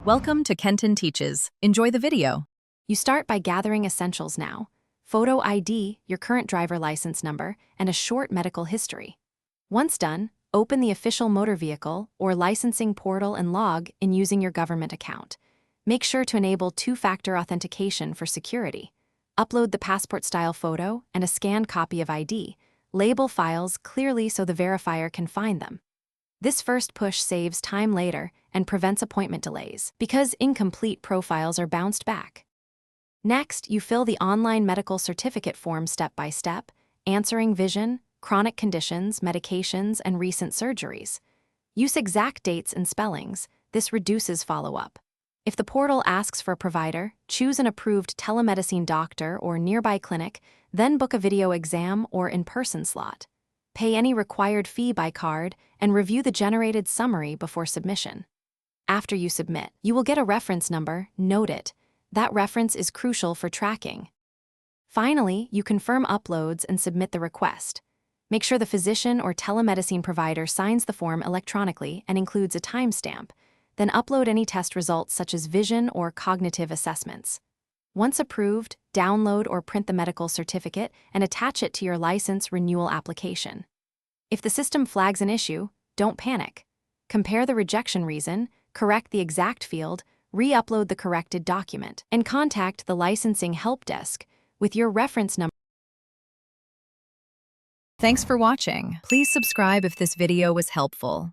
Welcome to Kenton Teaches. Enjoy the video. You start by gathering essentials now: photo ID, your current driver license number, and a short medical history. Once done, open the official motor vehicle or licensing portal and log in using your government account. Make sure to enable two-factor authentication for security. Upload the passport-style photo and a scanned copy of ID. Label files clearly so the verifier can find them. This first push saves time later and prevents appointment delays because incomplete profiles are bounced back. Next, you fill the online medical certificate form step by step, answering vision, chronic conditions, medications, and recent surgeries. Use exact dates and spellings. This reduces follow-up. If the portal asks for a provider, choose an approved telemedicine doctor or nearby clinic, then book a video exam or in-person slot. Pay any required fee by card and review the generated summary before submission. After you submit, you will get a reference number. Note it. That reference is crucial for tracking. Finally, you confirm uploads and submit the request. Make sure the physician or telemedicine provider signs the form electronically and includes a timestamp. Then upload any test results such as vision or cognitive assessments. Once approved, download or print the medical certificate and attach it to your license renewal application. If the system flags an issue, don't panic. Compare the rejection reason, correct the exact field, re-upload the corrected document, and contact the licensing help desk with your reference number. Thanks for watching. Please subscribe if this video was helpful.